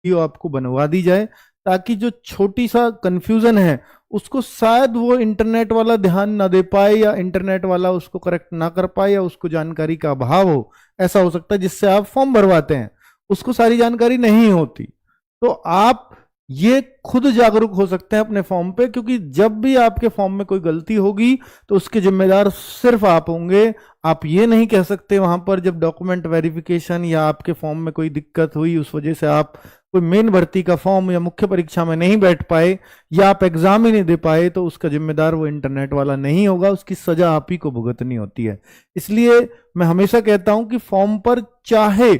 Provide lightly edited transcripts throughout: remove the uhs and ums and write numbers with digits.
Video आपको बनवा दी जाए, ताकि जो छोटी सा कंफ्यूजन है उसको शायद वो इंटरनेट वाला ध्यान ना दे पाए, या इंटरनेट वाला उसको करेक्ट ना कर पाए, या उसको जानकारी का अभाव हो। ऐसा हो सकता है जिससे आप फॉर्म भरवाते हैं उसको सारी जानकारी नहीं होती। तो आप ये खुद जागरूक हो सकते हैं अपने फॉर्म पे, क्योंकि जब भी आपके फॉर्म में कोई गलती होगी तो उसके जिम्मेदार सिर्फ आप होंगे। आप ये नहीं कह सकते वहां पर जब डॉक्यूमेंट वेरिफिकेशन या आपके फॉर्म में कोई दिक्कत हुई, उस वजह से आप कोई मेन भर्ती का फॉर्म या मुख्य परीक्षा में नहीं बैठ पाए, या आप एग्जाम ही नहीं दे पाए, तो उसका जिम्मेदार वो इंटरनेट वाला नहीं होगा, उसकी सजा आप ही को भुगतनी होती है। इसलिए मैं हमेशा कहता हूं कि फॉर्म पर चाहे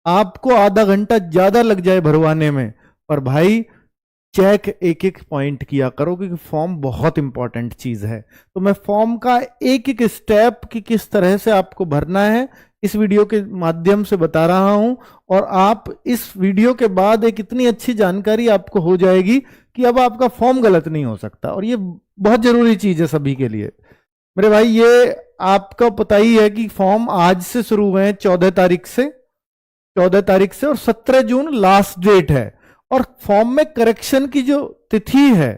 आपको आधा घंटा ज्यादा लग जाए भरवाने में, पर भाई चेक एक एक पॉइंट किया करो, क्योंकि फॉर्म बहुत इंपॉर्टेंट चीज है। तो मैं फॉर्म का एक एक स्टेप कि किस तरह से आपको भरना है इस वीडियो के माध्यम से बता रहा हूं, और आप इस वीडियो के बाद एक इतनी अच्छी जानकारी आपको हो जाएगी कि अब आपका फॉर्म गलत नहीं हो सकता। और ये बहुत जरूरी चीज है सभी के लिए मेरे भाई। ये आपको पता ही है कि फॉर्म आज से शुरू हुए हैं 14 तारीख से, और 17 जून लास्ट डेट है। और फॉर्म में करेक्शन की जो तिथि है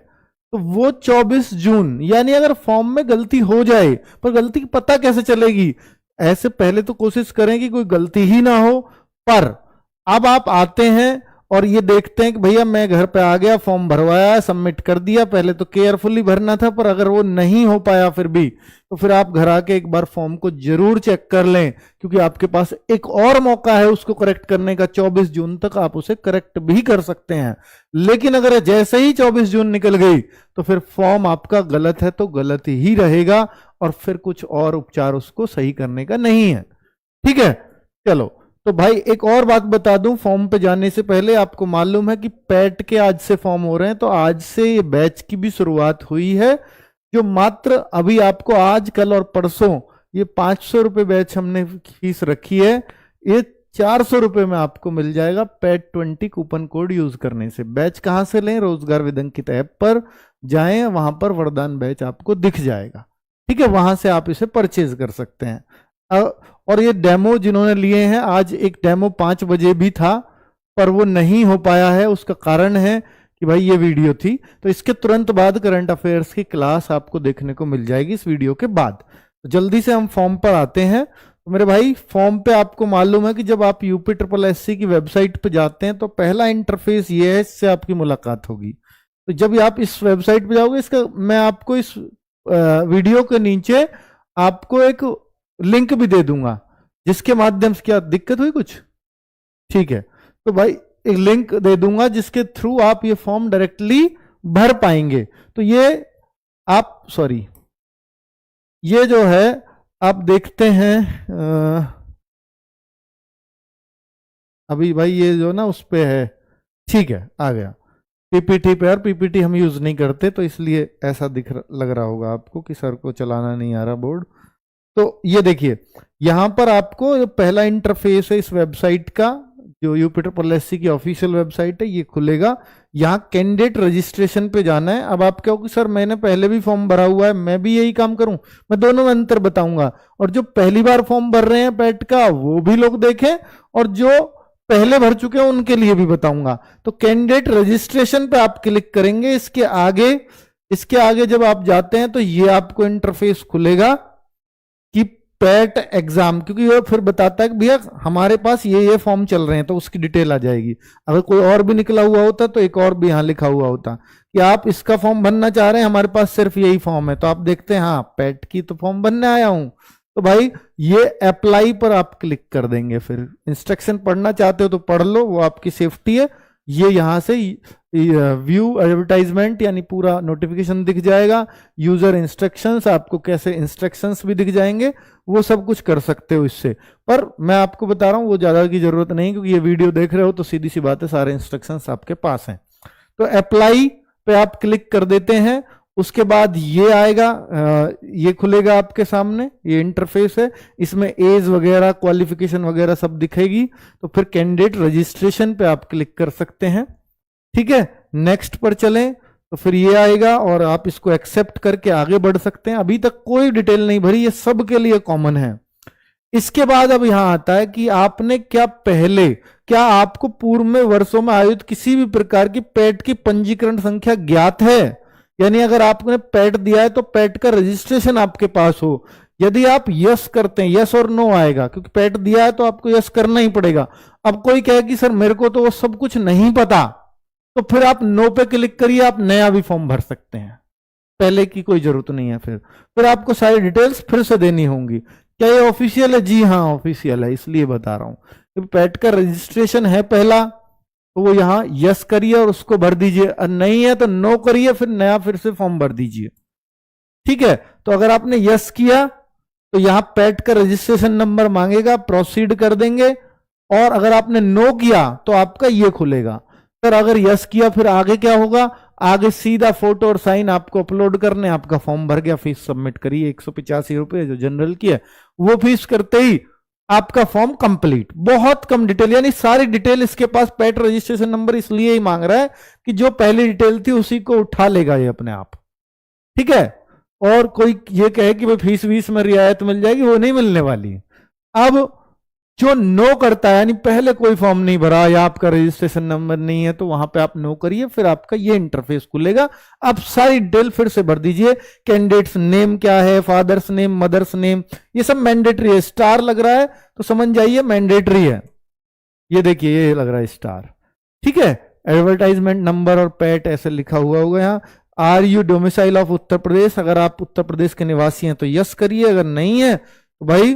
तो वो 24 जून, यानी अगर फॉर्म में गलती हो जाए, पर गलती की पता कैसे चलेगी? ऐसे पहले तो कोशिश करें कि कोई गलती ही ना हो। पर अब आप आते हैं और ये देखते हैं कि भैया मैं घर पे आ गया, फॉर्म भरवाया, सबमिट कर दिया। पहले तो केयरफुली भरना था, पर अगर वो नहीं हो पाया फिर भी, तो फिर आप घर आके एक बार फॉर्म को जरूर चेक कर लें, क्योंकि आपके पास एक और मौका है उसको करेक्ट करने का। 24 जून तक आप उसे करेक्ट भी कर सकते हैं। लेकिन अगर जैसे ही 24 जून निकल गई तो फिर फॉर्म आपका गलत है तो गलत ही रहेगा, और फिर कुछ और उपचार उसको सही करने का नहीं है। ठीक है, चलो। तो भाई एक और बात बता दूं, फॉर्म पे जाने से पहले आपको मालूम है कि पैट के आज से फॉर्म हो रहे हैं, तो आज से ये बैच की भी शुरुआत हुई है, जो मात्र अभी आपको आज, कल और परसों ये 500 रुपये बैच हमने फीस रखी है, ये 400 रुपये में आपको मिल जाएगा पैट 20 कूपन कोड यूज करने से। बैच कहां से लें? रोजगार विदंकित ऐप पर जाएं, वहां पर वरदान बैच आपको दिख जाएगा। ठीक है, वहां से आप इसे परचेज कर सकते हैं। और ये डेमो जिन्होंने लिए हैं, आज एक डेमो 5 बजे भी था पर वो नहीं हो पाया है। उसका कारण है कि भाई ये वीडियो थी, तो इसके तुरंत बाद करंट अफेयर्स की क्लास आपको देखने को मिल जाएगी इस वीडियो के बाद। तो जल्दी से हम फॉर्म पर आते हैं। तो मेरे भाई फॉर्म पे आपको मालूम है कि जब आप UPSSC की वेबसाइट पे जाते हैं तो पहला इंटरफेस ये है, इससे आपकी मुलाकात होगी। तो जब आप इस वेबसाइट पे जाओगे, इसका मैं आपको इस वीडियो के नीचे आपको एक लिंक भी दे दूंगा, जिसके माध्यम से, क्या दिक्कत हुई कुछ? ठीक है, तो भाई एक लिंक दे दूंगा जिसके थ्रू आप ये फॉर्म डायरेक्टली भर पाएंगे। तो ये आप, सॉरी, ये जो है आप देखते हैं अभी भाई ये जो ना उस पे है, ठीक है, आ गया PPT पे। और PPT हम यूज नहीं करते, तो इसलिए ऐसा लग रहा होगा आपको कि सर को चलाना नहीं आ रहा बोर्ड। तो ये देखिए, यहां पर आपको पहला इंटरफेस है इस वेबसाइट का, जो UPSSC की ऑफिशियल वेबसाइट है, ये खुलेगा। यहाँ कैंडिडेट रजिस्ट्रेशन पे जाना है। अब आप कहोगे सर मैंने पहले भी फॉर्म भरा हुआ है, मैं भी यही काम करूं? मैं दोनों में अंतर बताऊंगा, और जो पहली बार फॉर्म भर रहे हैं पैट का वो भी लोग देखें, और जो पहले भर चुके हैं उनके लिए भी बताऊंगा। तो कैंडिडेट रजिस्ट्रेशन पे आप क्लिक करेंगे। इसके आगे जब आप जाते हैं तो ये आपको इंटरफेस खुलेगा कि पैट एग्जाम, क्योंकि वो फिर बताता है कि भैया हमारे पास ये फॉर्म चल रहे हैं, तो उसकी डिटेल आ जाएगी। अगर कोई और भी निकला हुआ होता तो एक और भी यहाँ लिखा हुआ होता कि आप इसका फॉर्म भरना चाह रहे हैं, हमारे पास सिर्फ यही फॉर्म है। तो आप देखते हैं हाँ पैट की तो फॉर्म भरने आया हूं, तो भाई ये अप्लाई पर आप क्लिक कर देंगे। फिर इंस्ट्रक्शन पढ़ना चाहते हो तो पढ़ लो, वो आपकी सेफ्टी है। ये यहां से व्यू एडवर्टाइजमेंट यानी पूरा नोटिफिकेशन दिख जाएगा। यूजर इंस्ट्रक्शंस, आपको कैसे इंस्ट्रक्शंस भी दिख जाएंगे, वो सब कुछ कर सकते हो इससे। पर मैं आपको बता रहा हूं वो ज्यादा की जरूरत नहीं, क्योंकि ये वीडियो देख रहे हो तो सीधी सी बात है, सारे इंस्ट्रक्शंस आपके पास हैं। तो अप्लाई पे आप क्लिक कर देते हैं। उसके बाद ये आएगा, ये खुलेगा आपके सामने, ये इंटरफेस है। इसमें एज वगैरह, क्वालिफिकेशन वगैरह सब दिखेगी। तो फिर कैंडिडेट रजिस्ट्रेशन पे आप क्लिक कर सकते हैं। ठीक है, नेक्स्ट पर चलें तो फिर ये आएगा और आप इसको एक्सेप्ट करके आगे बढ़ सकते हैं। अभी तक कोई डिटेल नहीं भरी, ये सबके लिए कॉमन है। इसके बाद अब यहां आता है कि आपने क्या आपको पूर्व में वर्षों में आयोजित किसी भी प्रकार की पैट की पंजीकरण संख्या ज्ञात है। यानी अगर आपने पैट दिया है तो पैट का रजिस्ट्रेशन आपके पास हो। यदि आप यस करते हैं, यस और नो आएगा, क्योंकि पैट दिया है तो आपको यस करना ही पड़ेगा। अब कोई कहे कि सर मेरे को तो वो सब कुछ नहीं पता, तो फिर आप नो पे क्लिक करिए, आप नया भी फॉर्म भर सकते हैं, पहले की कोई जरूरत नहीं है। फिर आपको सारी डिटेल्स फिर से देनी होंगी। क्या ये ऑफिशियल है? जी हाँ ऑफिशियल है, इसलिए बता रहा हूं। पैट का रजिस्ट्रेशन है पहला, तो वो यहां यस करिए और उसको भर दीजिए, और नहीं है तो नो करिए, फिर नया फिर से फॉर्म भर दीजिए। ठीक है, तो अगर आपने यस किया तो यहां पैट का रजिस्ट्रेशन नंबर मांगेगा, प्रोसीड कर देंगे। और अगर आपने नो किया तो आपका ये खुलेगा। सर अगर यस किया फिर आगे क्या होगा? आगे सीधा फोटो और साइन आपको अपलोड करने, आपका फॉर्म भर गया, फीस सबमिट करिए 185 रुपए जो जनरल की है, वो फीस करते ही आपका फॉर्म कंप्लीट। बहुत कम डिटेल, यानी सारी डिटेल इसके पास। पैट रजिस्ट्रेशन नंबर इसलिए ही मांग रहा है कि जो पहली डिटेल थी उसी को उठा लेगा ये अपने आप। ठीक है, और कोई ये कहे कि भाई फीस वीस में रियायत मिल जाएगी, वो नहीं मिलने वाली। अब जो नो करता है, यानी पहले कोई फॉर्म नहीं भरा या आपका रजिस्ट्रेशन नंबर नहीं है, तो वहां पे आप नो करिए, फिर आपका ये इंटरफेस खुलेगा। आप सारी डिटेल फिर से भर दीजिए। कैंडिडेट्स नेम क्या है, फादर्स नेम, मदर्स नेम, ये सब मैंडेटरी है। स्टार लग रहा है तो समझ जाइए मैंडेटरी है। ये देखिए ये लग रहा है स्टार। ठीक है, एडवर्टाइजमेंट नंबर और पैट ऐसे लिखा हुआ होगा यहाँ। Are you domicile of Uttar प्रदेश, अगर आप उत्तर प्रदेश के निवासी हैं तो यस करिए, अगर नहीं है तो भाई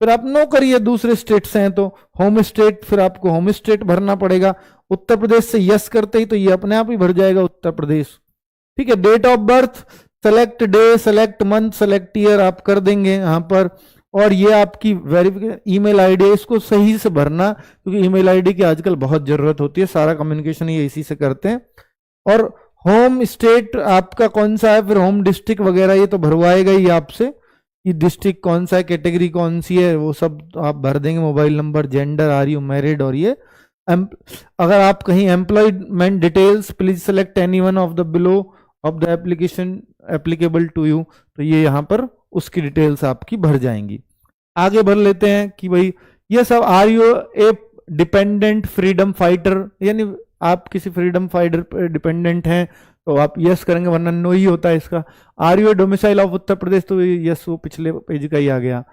फिर आप नो करिए। दूसरे स्टेट से हैं तो होम स्टेट, फिर आपको होम स्टेट भरना पड़ेगा। उत्तर प्रदेश से यस करते ही तो ये अपने आप ही भर जाएगा उत्तर प्रदेश। ठीक है, date of birth, select day, select month, select year आप कर देंगे यहां पर। और ये आपकी वेरिफिकेशन ईमेल आईडी, इसको सही से भरना, क्योंकि ईमेल आईडी की आजकल बहुत जरूरत होती है, सारा कम्युनिकेशन ये इसी से करते हैं। और होम स्टेट आपका कौन सा है, फिर होम डिस्ट्रिक्ट वगैरह ये तो भरवाएगा ही आपसे कि डिस्ट्रिक्ट कौन सा है, कैटेगरी कौन सी है, वो सब आप भर देंगे। Mobile number, gender, are you married, और ये अगर आप कहीं employment details, please select any one of the below of the application applicable to you, तो ये यहाँ पर उसकी डिटेल्स आपकी भर जाएंगी। आगे भर लेते हैं कि भाई ये सब, are you a dependent freedom fighter, यानी आप किसी फ्रीडम फाइटर पर डिपेंडेंट हैं तो आप यस करेंगे, वरना नो ही होता है इसका। Are you domicile of Uttar प्रदेश, तो यस, वो पिछले पेज का ही आ गया।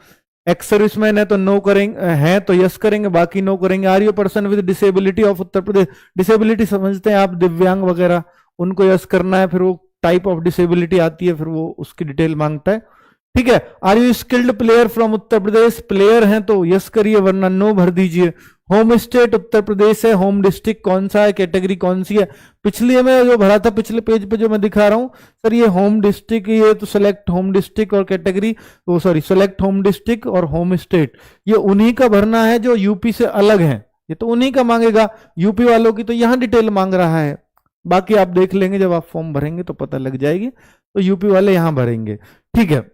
एक्स सर्विसमैन है तो नो करेंगे, हैं तो यस करेंगे, बाकी नो करेंगे। Are you person with disability of Uttar Pradesh, disability समझते हैं आप, दिव्यांग वगैरह, उनको यस करना है। फिर वो टाइप ऑफ डिसेबिलिटी आती है, फिर वो उसकी डिटेल मांगता है। ठीक है, are you skilled player from Uttar Pradesh, player हैं तो यस करिए, वरना नो भर दीजिए। होम स्टेट उत्तर प्रदेश है, होम डिस्ट्रिक्ट कौन सा है, कैटेगरी कौन सी है। पिछले में जो भरा था, पिछले पेज पे जो मैं दिखा रहा हूं सर, ये होम डिस्ट्रिक्ट, ये तो सेलेक्ट होम डिस्ट्रिक्ट और कैटेगरी, वो सॉरी सेलेक्ट होम डिस्ट्रिक्ट और होम स्टेट, ये उन्हीं का भरना है जो यूपी से अलग है, ये तो उन्हीं का मांगेगा। यूपी वालों की तो यहां डिटेल मांग रहा है, बाकी आप देख लेंगे जब आप फॉर्म भरेंगे तो पता लग जाएगी। तो यूपी वाले यहां भरेंगे। ठीक है,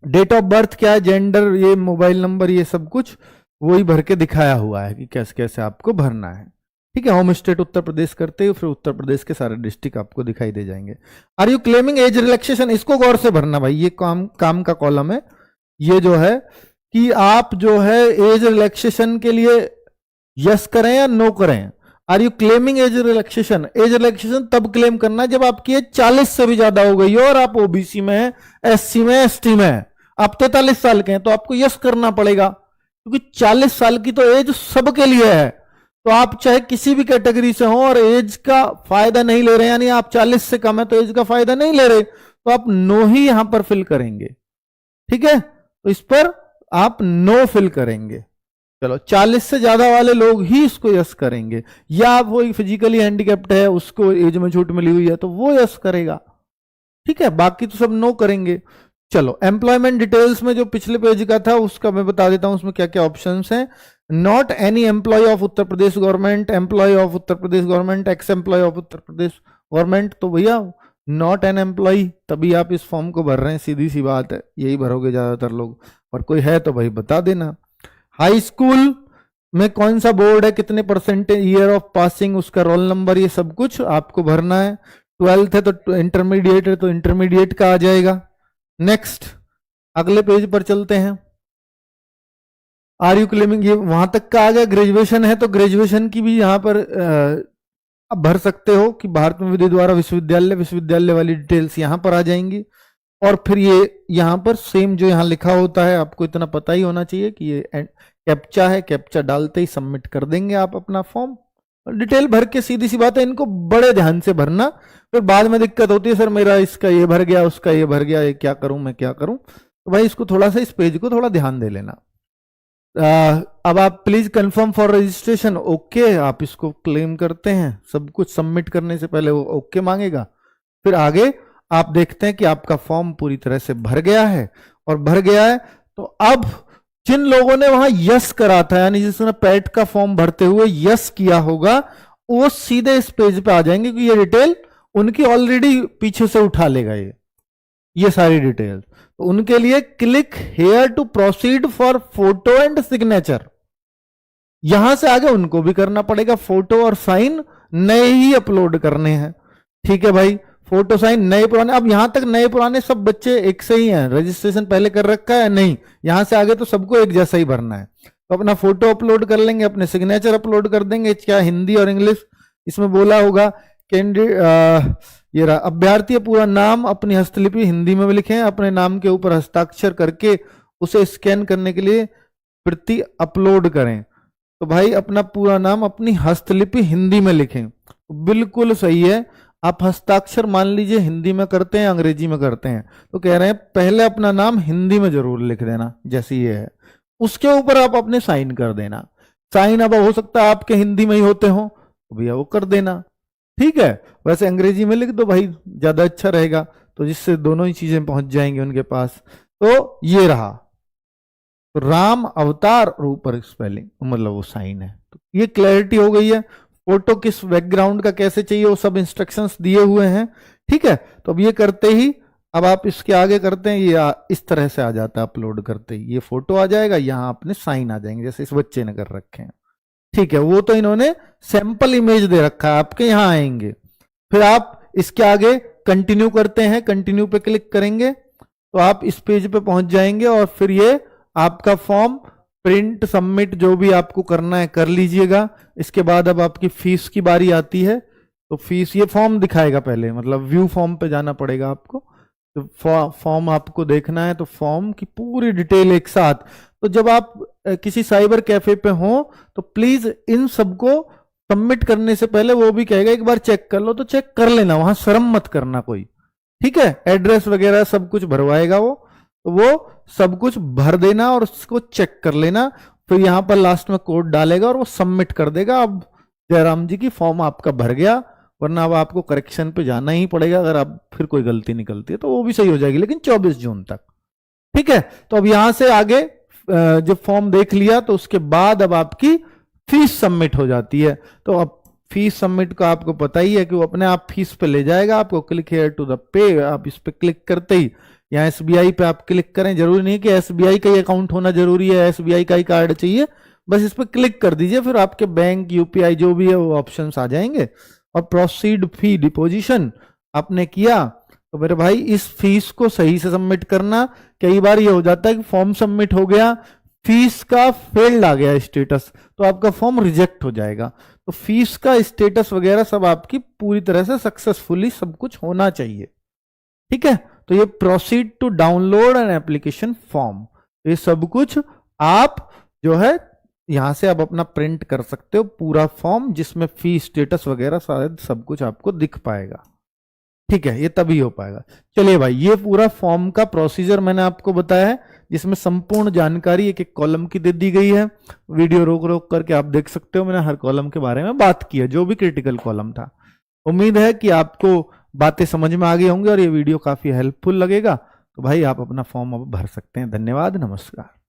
डेट ऑफ बर्थ क्या है, जेंडर, ये मोबाइल नंबर, ये सब कुछ वही भर के दिखाया हुआ है कि कैसे कैसे आपको भरना है। ठीक है, होम स्टेट उत्तर प्रदेश करते हो, फिर उत्तर प्रदेश के सारे डिस्ट्रिक्ट आपको दिखाई दे जाएंगे। Are you claiming age relaxation, इसको गौर से भरना भाई, ये काम का कॉलम है। ये जो है कि आप जो है एज रिलैक्सेशन के लिए यस करें या नो करें। Are you claiming age relaxation, age relaxation तब क्लेम करना जब आपकी एज 40 से भी ज्यादा हो गई हो और आप ओबीसी में है, एससी में, एसटी में है, आप 43 साल के हैं तो आपको यस करना पड़ेगा, क्योंकि 40 साल की तो एज सबके लिए है। तो आप चाहे किसी भी कैटेगरी से हो और एज का फायदा नहीं ले रहे, यानी आप 40 से कम है तो एज का फायदा नहीं ले रहे, तो आप नो ही यहां पर फिल करेंगे। ठीक है, तो इस पर आप नो फिल करेंगे। चलो, 40 से ज्यादा वाले लोग ही इसको यस करेंगे, या आप वो फिजिकली हैंडीकैप्ड है, उसको एज में छूट मिली हुई है तो वो यस करेगा। ठीक है, बाकी तो सब नो करेंगे। चलो, एम्प्लॉयमेंट डिटेल्स में जो पिछले पेज का था उसका मैं बता देता हूं, उसमें क्या क्या ऑप्शंस हैं। Not any employ of Uttar Pradesh government, employ of Uttar Pradesh government, ex employ of Uttar Pradesh government, तो भैया नॉट एन एम्प्लॉय, तभी आप इस फॉर्म को भर रहे हैं, सीधी सी बात है, यही भरोगे ज्यादातर लोग। और कोई है तो भाई बता देना। हाई स्कूल में कौन सा बोर्ड है, कितने परसेंटेज, ईयर ऑफ पासिंग, उसका रोल नंबर, ये सब कुछ आपको भरना है। 12th है तो इंटरमीडिएट है तो इंटरमीडिएट का आ जाएगा। नेक्स्ट, अगले पेज पर चलते हैं। आर यू क्लेमिंग, ये वहां तक का आ गया। ग्रेजुएशन है तो ग्रेजुएशन की भी यहाँ पर अब भर सकते हो कि भारत में विधि द्वारा विश्वविद्यालय, विश्वविद्यालय वाली डिटेल्स यहाँ पर आ जाएंगी। और फिर ये यहाँ पर सेम जो यहाँ लिखा होता है, आपको इतना पता ही होना चाहिए कि ये कैप्चा है, कैप्चा डालते ही सबमिट कर देंगे आप अपना फॉर्म। डिटेल भर के सीधी सी बात है, इनको बड़े ध्यान से भरना, फिर बाद में दिक्कत होती है, सर मेरा इसका ये भर गया, उसका ये भर गया, ये क्या करूं, मैं क्या करूं। तो भाई इसको थोड़ा सा, इस पेज को थोड़ा ध्यान दे लेना। अब आप please confirm for registration, okay आप इसको क्लेम करते हैं। सब कुछ सबमिट करने से पहले वो ओके मांगेगा। फिर आगे आप देखते हैं कि आपका फॉर्म पूरी तरह से भर गया है, और भर गया है तो अब जिन लोगों ने वहां यस करा था, यानी जिसने पैट का फॉर्म भरते हुए यस किया होगा, वो सीधे इस पेज पे आ जाएंगे, क्योंकि ये डिटेल उनकी ऑलरेडी पीछे से उठा लेगा ये सारी डिटेल। तो उनके लिए click here to proceed for photo and signature, यहां से आगे उनको भी करना पड़ेगा। फोटो और साइन नए ही अपलोड करने हैं, ठीक है भाई। फोटो साइन नए पुराने, अब यहां तक नए पुराने सब बच्चे एक से ही हैं, रजिस्ट्रेशन पहले कर रखा है नहीं, यहां से आगे तो सबको एक जैसा ही भरना है। तो अपना फोटो अपलोड कर लेंगे, अपने सिग्नेचर अपलोड कर देंगे, क्या हिंदी और इंग्लिश इसमें बोला होगा। कैंडिडेट ये रहा, अभ्यर्थी पूरा नाम अपनी हस्तलिपि हिंदी में भी लिखें, अपने नाम के ऊपर हस्ताक्षर करके उसे स्कैन करने के लिए प्रति अपलोड करें। तो भाई अपना पूरा नाम अपनी हस्तलिपि हिंदी में लिखें, बिल्कुल सही है। आप हस्ताक्षर मान लीजिए हिंदी में करते हैं, अंग्रेजी में करते हैं, तो कह रहे हैं पहले अपना नाम हिंदी में जरूर लिख देना, जैसे ये है, उसके ऊपर आप अपने साइन कर देना। साइन अब हो सकता है आपके हिंदी में ही होते हो, तो भैया वो कर देना, ठीक है। वैसे अंग्रेजी में लिख दो भाई, ज्यादा अच्छा रहेगा, तो जिससे दोनों ही चीजें पहुंच जाएंगी उनके पास। तो ये रहा, तो राम अवतार और ऊपर स्पेलिंग, मतलब वो साइन है। तो ये क्लैरिटी हो गई है। फोटो किस बैकग्राउंड का कैसे चाहिए वो सब इंस्ट्रक्शंस दिए हुए हैं, ठीक है। तो अब ये करते ही, अब आप इसके आगे करते हैं, ये इस तरह से आ जाता है, अपलोड करते ही ये फोटो आ जाएगा, यहां अपने साइन आ जाएंगे, जैसे इस बच्चे ने कर रखे हैं, ठीक है। वो तो इन्होंने सैंपल इमेज दे रखा है, आपके यहां आएंगे। फिर आप इसके आगे कंटिन्यू करते हैं, कंटिन्यू पे क्लिक करेंगे तो आप इस पेज पे पहुंच जाएंगे, और फिर ये आपका फॉर्म प्रिंट सबमिट जो भी आपको करना है कर लीजिएगा। इसके बाद अब आपकी फीस की बारी आती है, तो फीस ये फॉर्म दिखाएगा पहले, मतलब व्यू फॉर्म पे जाना पड़ेगा आपको। तो फॉर्म आपको देखना है, तो फॉर्म की पूरी डिटेल एक साथ। तो जब आप किसी साइबर कैफे पे हो तो प्लीज इन सबको सबमिट करने से पहले वो भी कहेगा एक बार चेक कर लो, तो चेक कर लेना, वहां शर्म मत करना कोई, ठीक है। एड्रेस वगैरह सब कुछ भरवाएगा वो, तो वो सब कुछ भर देना और उसको चेक कर लेना। फिर यहां पर लास्ट में कोड डालेगा और वो सबमिट कर देगा। अब जयराम जी की फॉर्म आपका भर गया, वरना अब आपको करेक्शन पे जाना ही पड़ेगा, अगर आप फिर कोई गलती निकलती है तो वो भी सही हो जाएगी, लेकिन 24 जून तक, ठीक है। तो अब यहां से आगे जब फॉर्म देख लिया तो उसके बाद अब आपकी फीस सबमिट हो जाती है। तो अब फीस सबमिट का आपको पता ही है कि वो अपने आप फीस पे ले जाएगा आपको। Click here to the pay, आप इस पे क्लिक करते ही यहाँ एसबीआई पे आप क्लिक करें, जरूरी नहीं कि एसबीआई का ही अकाउंट होना जरूरी है, एसबीआई का ही कार्ड चाहिए, बस इस पे क्लिक कर दीजिए, फिर आपके बैंक यूपीआई जो भी है वो ऑप्शंस आ जाएंगे। और प्रोसीड फी डिपोजिशन आपने किया, तो मेरे भाई इस फीस को सही से सबमिट करना। कई बार ये हो जाता है कि फॉर्म सबमिट हो गया, फीस का फेल्ड आ गया स्टेटस, तो आपका फॉर्म रिजेक्ट हो जाएगा। तो फीस का स्टेटस वगैरह सब आपकी पूरी तरह से सक्सेसफुली सब कुछ होना चाहिए, ठीक है। तो ये proceed to download an application form, ये सब कुछ आप जो है यहां से आप अपना प्रिंट कर सकते हो पूरा फॉर्म, जिसमें फी स्टेटस वगैरह शायद सब कुछ आपको दिख पाएगा, ठीक है। ये तभी हो पाएगा। चलिए भाई, ये पूरा फॉर्म का प्रोसीजर मैंने आपको बताया है, जिसमें संपूर्ण जानकारी एक एक कॉलम की दे दी गई है। वीडियो रोक रोक करके आप देख सकते हो, मैंने हर कॉलम के बारे में बात की है, जो भी क्रिटिकल कॉलम था। उम्मीद है कि आपको बातें समझ में आ गई होंगी और ये वीडियो काफी हेल्पफुल लगेगा। तो भाई आप अपना फॉर्म अब भर सकते हैं। धन्यवाद, नमस्कार।